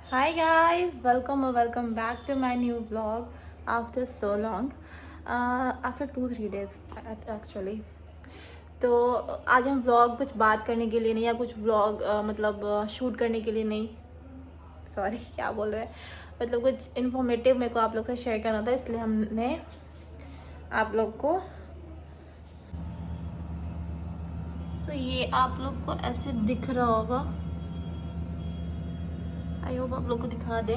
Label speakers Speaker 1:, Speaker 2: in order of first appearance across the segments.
Speaker 1: Hi guys, welcome back to my new vlog after so long. After 2-3 days actually. तो आज हम vlog कुछ बात करने के लिए नहीं या कुछ व्लॉग शूट करने के लिए नहीं, सॉरी क्या बोल रहे हैं, मतलब कुछ इन्फॉर्मेटिव मेरे को आप लोग से शेयर करना था, इसलिए हमने आप लोग को ये आप लोग को ऐसे दिख रहा होगा, आई होप आप लोग को दिखा दे।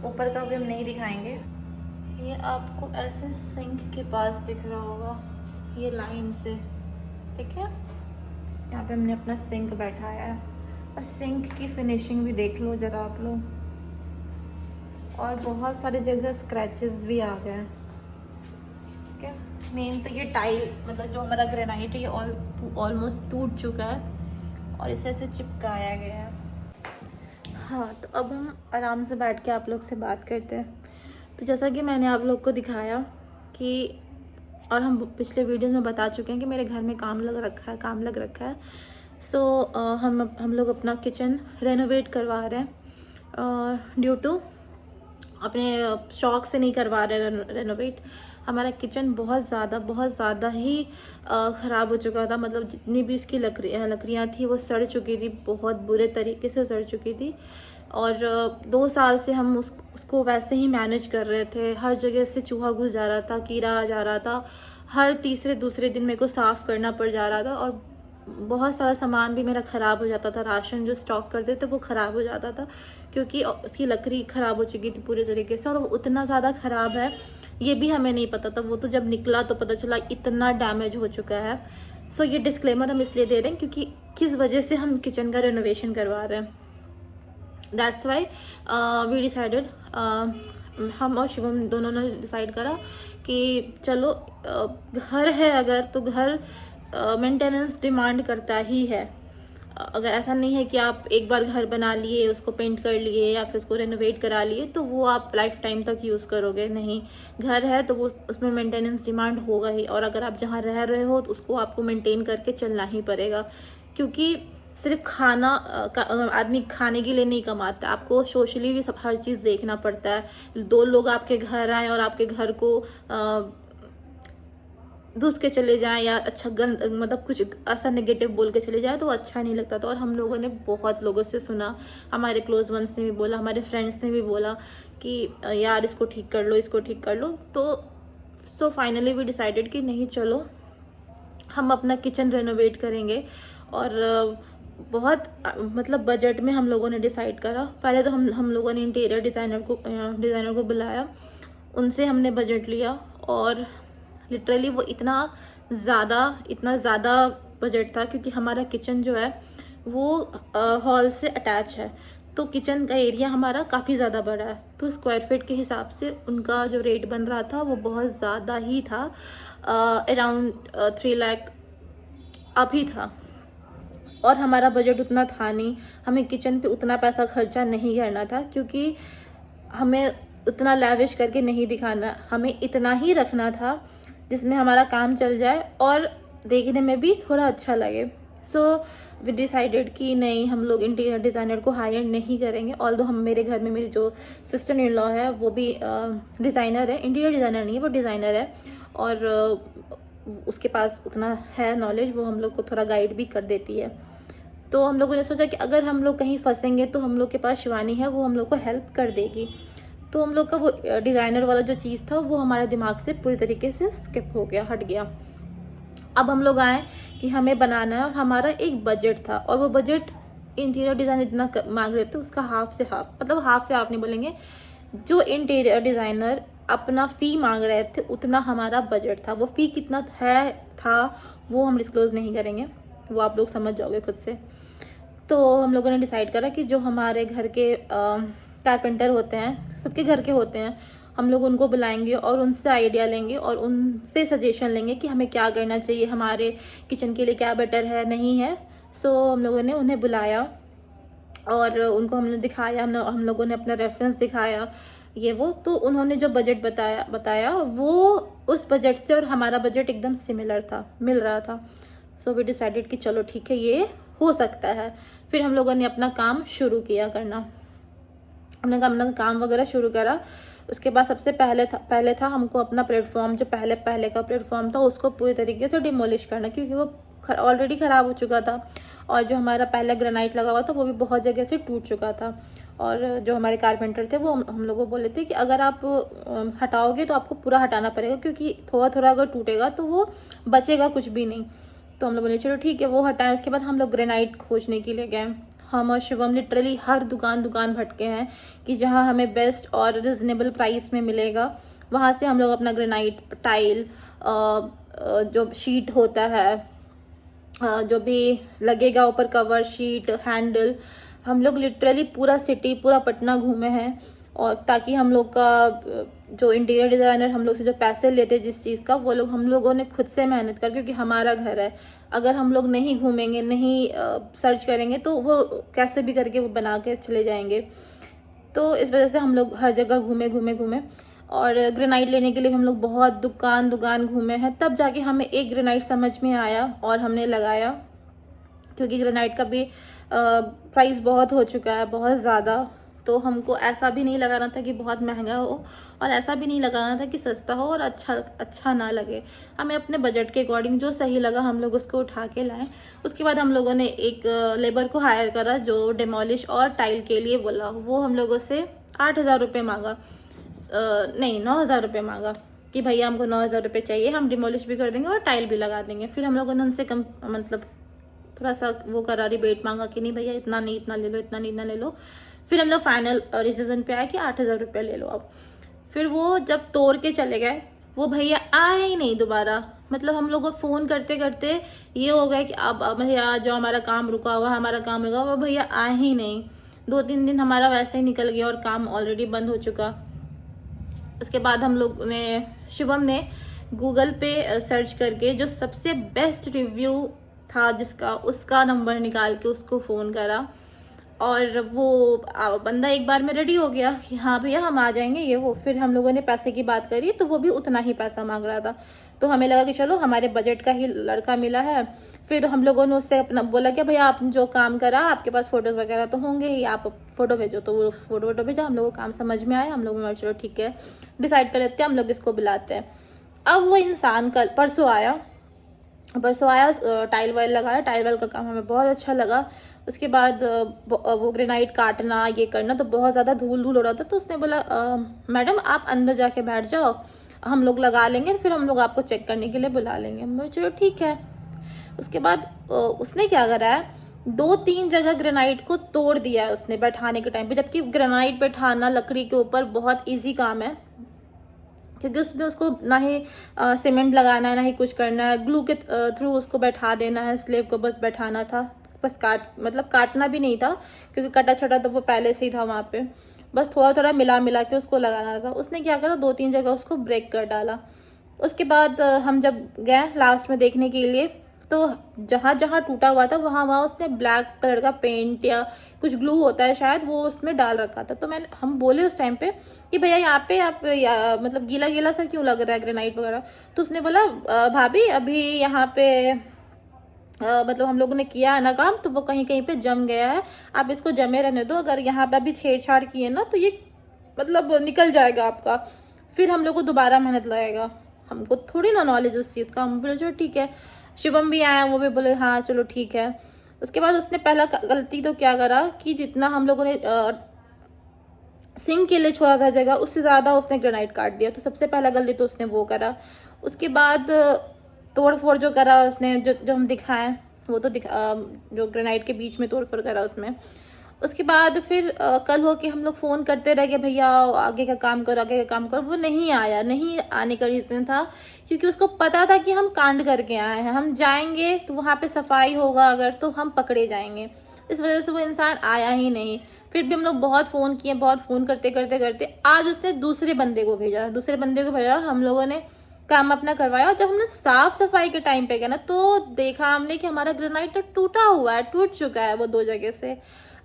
Speaker 1: ऊपर का भी हम नहीं दिखाएंगे। ये आपको ऐसे सिंक के पास दिख रहा होगा, ये लाइन से, ठीक है। यहाँ पे हमने अपना सिंक बैठाया है और सिंक की फिनिशिंग भी देख लो जरा आप लोग, और बहुत सारी जगह स्क्रैचेस भी आ गए हैं, ठीक है। मेन तो ये टाइल, मतलब जो हमारा ग्रेनाइट है, ये ऑलमोस्ट टूट चुका है और इसे ऐसे चिपकाया गया है। हाँ, तो अब हम आराम से बैठ के आप लोग से बात करते हैं। तो जैसा कि मैंने आप लोग को दिखाया कि, और हम पिछले वीडियो में बता चुके हैं कि मेरे घर में काम लग रखा है। सो हम लोग अपना किचन रेनोवेट करवा रहे हैं, ड्यू टू अपने शौक से नहीं करवा रहे रेनोवेट। हमारा किचन बहुत ज़्यादा ही ख़राब हो चुका था, मतलब जितनी भी उसकी लकड़ियाँ थी वो सड़ चुकी थी, बहुत बुरे तरीके से सड़ चुकी थी। और 2 साल से हम उसको वैसे ही मैनेज कर रहे थे। हर जगह से चूहा घुस जा रहा था, कीड़ा आ जा रहा था, हर तीसरे दूसरे दिन मेरे को साफ़ करना पड़ जा रहा था, और बहुत सारा सामान भी मेरा ख़राब हो जाता था। राशन जो स्टॉक करते थे वो ख़राब हो जाता था, क्योंकि उसकी लकड़ी ख़राब हो चुकी थी पूरे तरीके से, और वो उतना ज़्यादा ख़राब है ये भी हमें नहीं पता था। वो तो जब निकला तो पता चला इतना डैमेज हो चुका है। सो ये डिस्क्लेमर हम इसलिए दे रहे हैं क्योंकि किस वजह से हम किचन का रेनोवेशन करवा रहे हैं। दैट्स वाई वी डिसाइडेड, हम और शिवम दोनों ने डिसाइड करा कि चलो, घर है अगर, तो घर मेंटेनेंस डिमांड करता ही है। अगर ऐसा नहीं है कि आप एक बार घर बना लिए, उसको पेंट कर लिए या फिर उसको रेनोवेट करा लिए तो वो आप लाइफ टाइम तक यूज़ करोगे, नहीं। घर है तो वो उसमें मेंटेनेंस डिमांड होगा ही, और अगर आप जहाँ रह रहे हो तो उसको आपको मेंटेन करके चलना ही पड़ेगा, क्योंकि सिर्फ खाना आदमी खाने के लिए नहीं कमाता, आपको सोशली भी सब हर चीज़ देखना पड़ता है। 2 लोग आपके घर आए और आपके घर को घुस के चले जाएं या अच्छा मतलब कुछ ऐसा नेगेटिव बोल के चले जाए तो अच्छा नहीं लगता था। और हम लोगों ने बहुत लोगों से सुना, हमारे क्लोज वंस ने भी बोला, हमारे फ्रेंड्स ने भी बोला कि यार इसको ठीक कर लो, इसको ठीक कर लो। तो सो फाइनली वी डिसाइडेड कि नहीं, चलो हम अपना किचन रेनोवेट करेंगे। और बहुत मतलब बजट में हम लोगों ने डिसाइड करा। पहले तो हम लोगों ने इंटीरियर डिज़ाइनर को बुलाया, उनसे हमने बजट लिया, और लिटरली वो इतना ज़्यादा बजट था, क्योंकि हमारा किचन जो है वो हॉल से अटैच है, तो किचन का एरिया हमारा काफ़ी ज़्यादा बड़ा है। तो स्क्वायर फीट के हिसाब से उनका जो रेट बन रहा था वो बहुत ज़्यादा ही था, अराउंड 3 लाख अप ही था। और हमारा बजट उतना था नहीं, हमें किचन पे उतना पैसा खर्चा नहीं करना था, क्योंकि हमें उतना लैविश करके नहीं दिखाना, हमें इतना ही रखना था जिसमें हमारा काम चल जाए और देखने में भी थोड़ा अच्छा लगे। सो वी डिसाइडेड कि नहीं, हम लोग इंटीरियर डिज़ाइनर को हायर नहीं करेंगे। ऑल्दो मेरे घर में मेरी जो सिस्टर इन लॉ है वो भी डिज़ाइनर है, इंटीरियर डिज़ाइनर नहीं है, वो डिज़ाइनर है, और उसके पास उतना है नॉलेज, वो हम लोग को थोड़ा गाइड भी कर देती है। तो हम लोगों ने सोचा कि अगर हम लोग कहीं फंसेंगे तो हम लोग के पास शिवानी है, वो हम लोग को हेल्प कर देगी। तो हम लोग का वो डिज़ाइनर वाला जो चीज़ था वो हमारे दिमाग से पूरी तरीके से स्किप हो गया, हट गया। अब हम लोग आए कि हमें बनाना है, और हमारा एक बजट था, और वो बजट इंटीरियर डिज़ाइन जितना मांग रहे थे उसका हाफ से हाफ, मतलब हाफ से हाफ नहीं बोलेंगे, जो इंटीरियर डिज़ाइनर अपना फ़ी मांग रहे थे उतना हमारा बजट था। वो फ़ी कितना था वो हम डिस्क्लोज़ नहीं करेंगे, वो आप लोग समझ जाओगे खुद से। तो हम लोगों ने डिसाइड करा कि जो हमारे घर के कारपेंटर होते हैं, सबके घर के होते हैं, हम लोग उनको बुलाएंगे और उनसे आइडिया लेंगे और उनसे सजेशन लेंगे कि हमें क्या करना चाहिए, हमारे किचन के लिए क्या बेटर है, नहीं है। सो हम लोगों ने उन्हें बुलाया और उनको हमने दिखाया, हम लोगों ने अपना रेफरेंस दिखाया, ये वो। तो उन्होंने जो बजट बताया वो उस बजट से और हमारा बजट एकदम सिमिलर था, मिल रहा था। सो वी डिसाइडेड कि चलो ठीक है, ये हो सकता है। फिर हम लोगों ने अपना काम शुरू किया करना। हमने काम वगैरह शुरू करा। उसके बाद सबसे पहले था हमको अपना प्लेटफॉर्म, जो पहले का प्लेटफॉर्म था उसको पूरी तरीके से डिमोलिश करना, क्योंकि वो ऑलरेडी ख़राब हो चुका था। और जो हमारा पहले ग्रेनाइट लगा हुआ था वो भी बहुत जगह से टूट चुका था। और जो हमारे कारपेंटर थे वो हम लोगों को बोले थे कि अगर आप हटाओगे तो आपको पूरा हटाना पड़ेगा, क्योंकि थोड़ा थोड़ा अगर टूटेगा तो वो बचेगा कुछ भी नहीं। तो हम लोग बोले चलो ठीक है, वो हटाएं। उसके बाद हम लोग ग्रेनाइट खोजने के लिए गए। हम और शिवम लिटरली हर दुकान भटके हैं कि जहाँ हमें बेस्ट और रिजनेबल प्राइस में मिलेगा, वहाँ से हम लोग अपना ग्रेनाइट, टाइल, जो शीट होता है, जो भी लगेगा ऊपर, कवर, शीट, हैंडल, हम लोग लिटरली पूरा सिटी, पूरा पटना घूमे हैं। और ताकि हम लोग का जो इंटीरियर डिज़ाइनर हम लोग से जो पैसे लेते जिस चीज़ का, वो लोग हम लोगों ने खुद से मेहनत कर, क्योंकि हमारा घर है। अगर हम लोग नहीं घूमेंगे, नहीं सर्च करेंगे तो वो कैसे भी करके वो बना के चले जाएंगे। तो इस वजह से हम लोग हर जगह घूमे। और ग्रेनाइट लेने के लिए हम लोग बहुत दुकान घूमे हैं, तब जाके हमें एक ग्रेनाइट समझ में आया और हमने लगाया। क्योंकि ग्रेनाइट का भी प्राइस बहुत हो चुका है, बहुत ज़्यादा। तो हमको ऐसा भी नहीं लगाना था कि बहुत महंगा हो, और ऐसा भी नहीं लगाना था कि सस्ता हो और अच्छा ना लगे। हमें अपने बजट के अकॉर्डिंग जो सही लगा हम लोग उसको उठा के लाए। उसके बाद हम लोगों ने एक लेबर को हायर करा जो डिमोलिश और टाइल के लिए बोला। वो हम लोगों से 8,000 रुपये मांगा, नहीं 9,000 रुपये मांगा कि भैया हमको 9,000 रुपये चाहिए, हम डिमोलिश भी कर देंगे और टाइल भी लगा देंगे। फिर हम लोगों ने उनसे कम, मतलब थोड़ा सा वो करा, रिबेट मांगा कि नहीं भैया इतना नहीं, इतना ले लो, इतना नहीं, इतना ले लो। फिर हम लोग फाइनल डिसीजन पे आए कि 8,000 रुपये ले लो अब। फिर वो जब तोड़ के चले गए, वो भैया आए ही नहीं दोबारा। मतलब हम लोग को फ़ोन करते करते ये हो गया कि अब भैया जो हमारा काम रुका हुआ, वो भैया आए ही नहीं। 2-3 दिन हमारा वैसे ही निकल गया और काम ऑलरेडी बंद हो चुका। उसके बाद हम लोग ने, शिवम ने गूगल पे सर्च करके जो सबसे बेस्ट रिव्यू था जिसका, उसका नंबर निकाल के उसको फ़ोन करा। और वो बंदा एक बार में रेडी हो गया कि हाँ भैया हम आ जाएंगे, ये वो। फिर हम लोगों ने पैसे की बात करी तो वो भी उतना ही पैसा मांग रहा था। तो हमें लगा कि चलो हमारे बजट का ही लड़का मिला है। फिर हम लोगों ने उससे अपना बोला कि भैया आपने जो काम करा, आपके पास फ़ोटोज़ वगैरह तो होंगे ही, आप फ़ोटो भेजो। तो वो फ़ोटो भेजा, हम लोगों को काम समझ में आया। हम लोगों ने चलो ठीक है, डिसाइड कर लेते हैं, हम लोग इसको बुलाते हैं। अब वो इंसान कल परसों आया, टाइल वाइल लगाया। टाइल वाइल का काम हमें बहुत अच्छा लगा। उसके बाद वो ग्रेनाइट काटना, ये करना, तो बहुत ज़्यादा धूल हो रहा था। तो उसने बोला मैडम आप अंदर जाके बैठ जाओ, हम लोग लगा लेंगे, फिर हम लोग आपको चेक करने के लिए बुला लेंगे। मैं चलो ठीक है। उसके बाद उसने क्या करा है, 2-3 जगह ग्रेनाइट को तोड़ दिया है उसने बैठाने के टाइम पे। जबकि ग्रेनाइट बैठाना लकड़ी के ऊपर बहुत ईजी काम है, क्योंकि उसमें उसको ना ही सीमेंट लगाना है, ना ही कुछ करना है, ग्लू के थ्रू उसको बैठा देना है। स्लेब को बस बैठाना था, बस काटना भी नहीं था, क्योंकि कटा छटा तो वो पहले से ही था वहाँ पे। बस थोड़ा थोड़ा मिला के उसको लगाना था। उसने क्या करा, 2-3 जगह उसको ब्रेक कर डाला। उसके बाद हम जब गए लास्ट में देखने के लिए, तो जहाँ जहाँ टूटा हुआ था वहाँ उसने ब्लैक कलर का पेंट या कुछ ग्लू होता है शायद, वो उसमें डाल रखा था। तो हम बोले उस टाइम पे कि भैया यहाँ पे आप मतलब गीला गीला सा क्यों लग रहा है ग्रेनाइट वगैरह। तो उसने बोला भाभी अभी यहाँ पे मतलब हम लोगों ने किया है ना काम, तो वो कहीं कहीं पे जम गया है, आप इसको जमे रहने दो। अगर यहाँ पे अभी छेड़छाड़ किए ना तो ये मतलब निकल जाएगा आपका, फिर हम लोग को दोबारा मेहनत लगेगा। हमको थोड़ी ना नॉलेज उस चीज़ का। हम बोले चलो ठीक है। शिवम भी आया, वो भी बोले हाँ चलो ठीक है। उसके बाद उसने पहला गलती तो क्या करा कि जितना हम लोगों ने सिंक के लिए छोड़ा था जगह, उससे ज़्यादा उसने ग्रेनाइट काट दिया। तो सबसे पहला गलती तो उसने वो करा। उसके बाद तोड़ फोड़ जो करा उसने, जो हम दिखाएं वो तो जो ग्रेनाइट के बीच में तोड़ फोड़ करा उसमें। उसके बाद फिर कल हो के हम लोग फ़ोन करते रह गए, भैया आगे का काम करो, आगे का काम करो। वो नहीं आया। नहीं आने का रीज़न था क्योंकि उसको पता था कि हम कांड करके आए हैं, हम जाएंगे तो वहाँ पे सफाई होगा अगर, तो हम पकड़े जाएंगे। इस वजह से वो इंसान आया ही नहीं। फिर भी हम लोग बहुत फ़ोन किए, बहुत फ़ोन करते आज उसने दूसरे बंदे को भेजा। हम लोगों ने काम अपना करवाया। और जब हमने साफ सफाई के टाइम पे गया ना, तो देखा हमने कि हमारा ग्रेनाइट तो टूटा हुआ है, टूट चुका है वो 2 जगह से।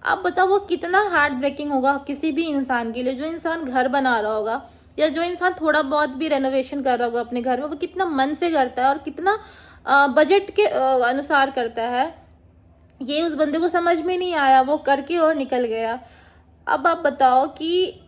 Speaker 1: अब बताओ वो कितना हार्ट ब्रेकिंग होगा किसी भी इंसान के लिए। जो इंसान घर बना रहा होगा या जो इंसान थोड़ा बहुत भी रेनोवेशन कर रहा होगा अपने घर में, वो कितना मन से करता है और कितना बजट के अनुसार करता है, ये उस बंदे को समझ में नहीं आया। वो करके और निकल गया। अब आप बताओ कि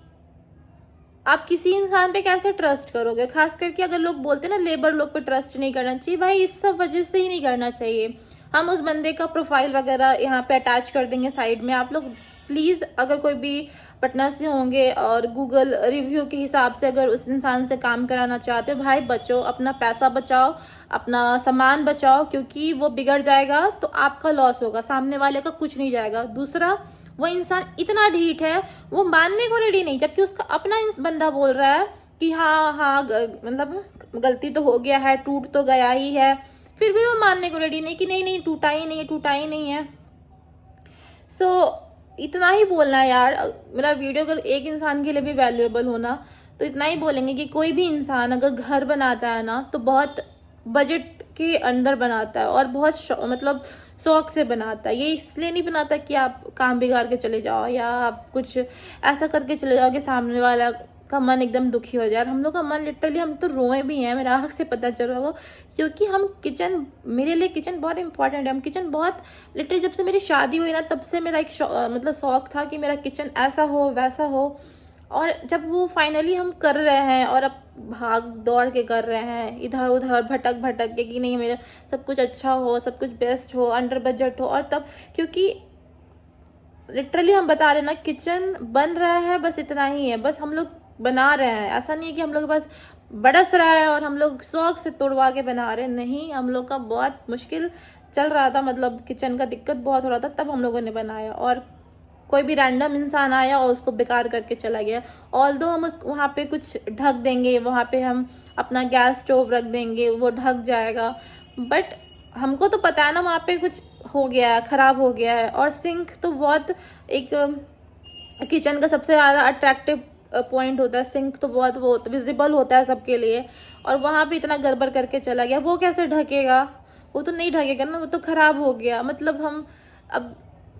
Speaker 1: आप किसी इंसान पे कैसे ट्रस्ट करोगे, खास करके अगर लोग बोलते हैं ना लेबर लोग पे ट्रस्ट नहीं करना चाहिए, भाई इस सब वजह से ही नहीं करना चाहिए। हम उस बंदे का प्रोफाइल वगैरह यहाँ पे अटैच कर देंगे साइड में। आप लोग प्लीज़ अगर कोई भी पटना से होंगे और गूगल रिव्यू के हिसाब से अगर उस इंसान से काम कराना चाहते हो, भाई बचो, अपना पैसा बचाओ, अपना सामान बचाओ, क्योंकि वो बिगड़ जाएगा तो आपका लॉस होगा, सामने वाले का कुछ नहीं जाएगा। दूसरा, वो इंसान इतना ढीठ है, वो मानने को रेडी नहीं, जबकि उसका अपना बंदा बोल रहा है कि हाँ हाँ मतलब गलती तो हो गया है, टूट तो गया ही है, फिर भी वो मानने को रेडी नहीं कि नहीं नहीं टूटा ही नहीं है, टूटा ही नहीं है। सो इतना ही बोलना है यार। मेरा वीडियो अगर एक इंसान के लिए भी वैल्यूएबल होना तो इतना ही बोलेंगे कि कोई भी इंसान अगर घर बनाता है ना तो बहुत बजट के अंदर बनाता है और बहुत मतलब शौक से बनाता है। ये इसलिए नहीं बनाता कि आप काम बिगाड़ के चले जाओ या आप कुछ ऐसा करके चले जाओ कि सामने वाला का मन एकदम दुखी हो जाए। और हम लोग का मन लिटरली, हम तो रोए भी हैं, मेरा आँख से पता चल रहा होगा, क्योंकि हम किचन, मेरे लिए किचन बहुत इंपॉर्टेंट है। हम किचन बहुत लिटरली, जब से मेरी शादी हुई ना तब से मेरा एक मतलब शौक था कि मेरा किचन ऐसा हो वैसा हो। और जब वो फाइनली हम कर रहे हैं और अब भाग दौड़ के कर रहे हैं, इधर उधर भटक भटक के कि नहीं मेरा सब कुछ अच्छा हो, सब कुछ बेस्ट हो, अंडर बजट हो, और तब क्योंकि लिटरली हम बता रहे ना किचन बन रहा है, बस इतना ही है, बस हम लोग बना रहे हैं। ऐसा नहीं है कि हम लोग बस बरस रहा है और हम लोग शौक से तोड़वा के बना रहे हैं, नहीं, हम लोग का बहुत मुश्किल चल रहा था, मतलब किचन का दिक्कत बहुत हो रहा था, तब हम लोगों ने बनाया। और कोई भी रैंडम इंसान आया और उसको बेकार करके चला गया। ऑल्दो हम उस वहाँ पे कुछ ढक देंगे, वहाँ पे हम अपना गैस स्टोव रख देंगे, वो ढक जाएगा, बट हमको तो पता है ना वहाँ पे कुछ हो गया है, ख़राब हो गया है। और सिंक तो बहुत एक किचन का सबसे ज़्यादा अट्रैक्टिव पॉइंट होता है। सिंक तो बहुत विजिबल होता है सबके लिए, और वहाँ पे इतना गड़बड़ करके चला गया, वो कैसे ढकेगा? वो तो नहीं ढकेगा ना, वो तो ख़राब हो गया। मतलब हम अब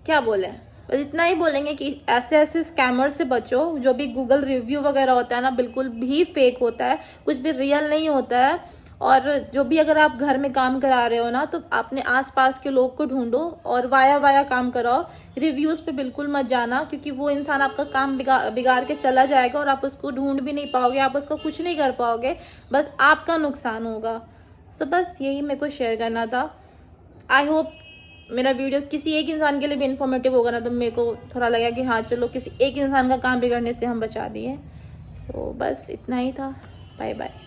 Speaker 1: क्या बोले, बस इतना ही बोलेंगे कि ऐसे ऐसे स्कैमर से बचो। जो भी गूगल रिव्यू वगैरह होता है ना, बिल्कुल भी फेक होता है, कुछ भी रियल नहीं होता है। और जो भी अगर आप घर में काम करा रहे हो ना तो अपने आसपास के लोग को ढूंढो और वाया काम कराओ। रिव्यूज़ पे बिल्कुल मत जाना, क्योंकि वो इंसान आपका काम बिगाड़ के चला जाएगा और आप उसको ढूंढ भी नहीं पाओगे, आप उसका कुछ नहीं कर पाओगे, बस आपका नुकसान होगा। तो बस यही मेरे को शेयर करना था। आई होप मेरा वीडियो किसी एक इंसान के लिए भी इन्फॉर्मेटिव होगा ना, तो मेरे को थोड़ा लगा कि हाँ चलो किसी एक इंसान का काम बिगड़ने से हम बचा दिए। सो बस इतना ही था। Bye bye.